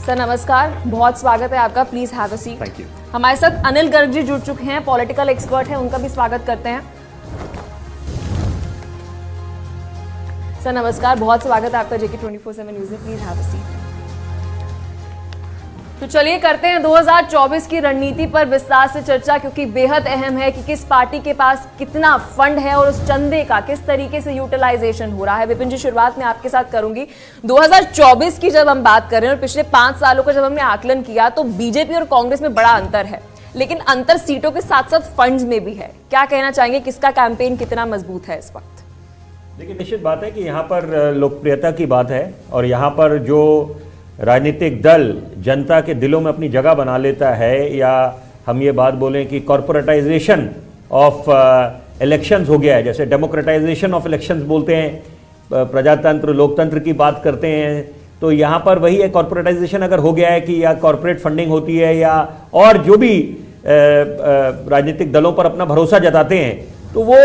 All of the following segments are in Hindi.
सर नमस्कार, बहुत स्वागत है आपका। Please have a seat. Thank you. हमारे साथ अनिल गर्ग जी जुड़ चुके हैं, पॉलिटिकल एक्सपर्ट हैं, उनका भी स्वागत करते हैं। सर नमस्कार, बहुत स्वागत है आपका जेके 24/7 न्यूज़ में। Please have a seat. तो चलिए करते हैं 2024 की रणनीति पर विस्तार से चर्चा, क्योंकि बेहद अहम है कि किस पार्टी के पास कितना फंड है और उस चंदे का किस तरीके से यूटिलाइजेशन हो रहा है। विपिन जी, शुरुआत में आपके साथ करूंगी। 2024 की जब हम बात कर रहे हैं और पिछले 5 सालों का जब हमने आकलन किया, तो बीजेपी और कांग्रेस में बड़ा अंतर है, लेकिन अंतर सीटों के साथ साथ फंड्स में भी है। क्या कहना चाहेंगे, किसका कैंपेन कितना मजबूत है इस वक्त? देखिए, निश्चित बात है कि यहाँ पर लोकप्रियता की बात है और यहाँ पर जो राजनीतिक दल जनता के दिलों में अपनी जगह बना लेता है, या हम ये बात बोलें कि कॉर्पोरेटाइजेशन ऑफ इलेक्शंस हो गया है, जैसे डेमोक्रेटाइजेशन ऑफ इलेक्शंस बोलते हैं, प्रजातंत्र लोकतंत्र की बात करते हैं, तो यहाँ पर वही है। कॉर्पोरेटाइजेशन अगर हो गया है कि या कॉर्पोरेट फंडिंग होती है या और जो भी राजनीतिक दलों पर अपना भरोसा जताते हैं, तो वो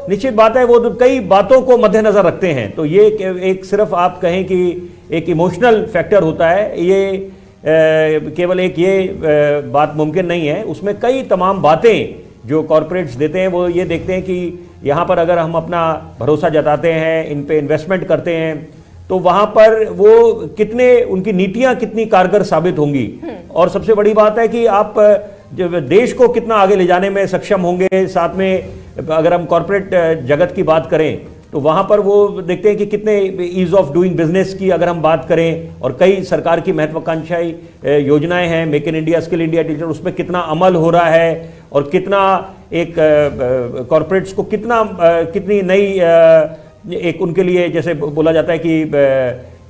निश्चित बात है वो तो कई बातों को मद्देनजर रखते हैं। तो ये एक सिर्फ आप कहें कि एक इमोशनल फैक्टर होता है, ये केवल एक ये बात मुमकिन नहीं है। उसमें कई तमाम बातें जो कॉरपोरेट्स देते हैं वो ये देखते हैं कि यहाँ पर अगर हम अपना भरोसा जताते हैं, इन पे इन्वेस्टमेंट करते हैं, तो वहाँ पर वो कितने उनकी नीतियाँ कितनी कारगर साबित होंगी। और सबसे बड़ी बात है कि आप जब देश को कितना आगे ले जाने में सक्षम होंगे। साथ में अगर हम कॉरपोरेट जगत की बात करें तो वहाँ पर वो देखते हैं कि कितने ईज ऑफ डूइंग बिजनेस की अगर हम बात करें, और कई सरकार की महत्वाकांक्षी योजनाएं हैं, make in India, skill India, digital, उसमें कितना अमल हो रहा है और कितना एक कॉरपोरेट्स को कितनी नई एक उनके लिए जैसे बोला जाता है कि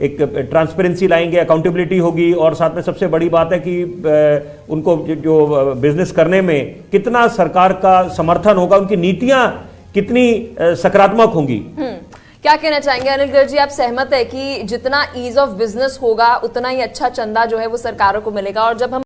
एक ट्रांसपेरेंसी लाएंगे, अकाउंटेबिलिटी होगी, और साथ में सबसे बड़ी बात है कि उनको जो बिजनेस करने में कितना सरकार का समर्थन होगा, उनकी नीतियां कितनी सकारात्मक होंगी। क्या कहना चाहेंगे अनिल गर्ग जी, आप सहमत है कि जितना ईज ऑफ बिजनेस होगा उतना ही अच्छा चंदा जो है वो सरकारों को मिलेगा? और जब हम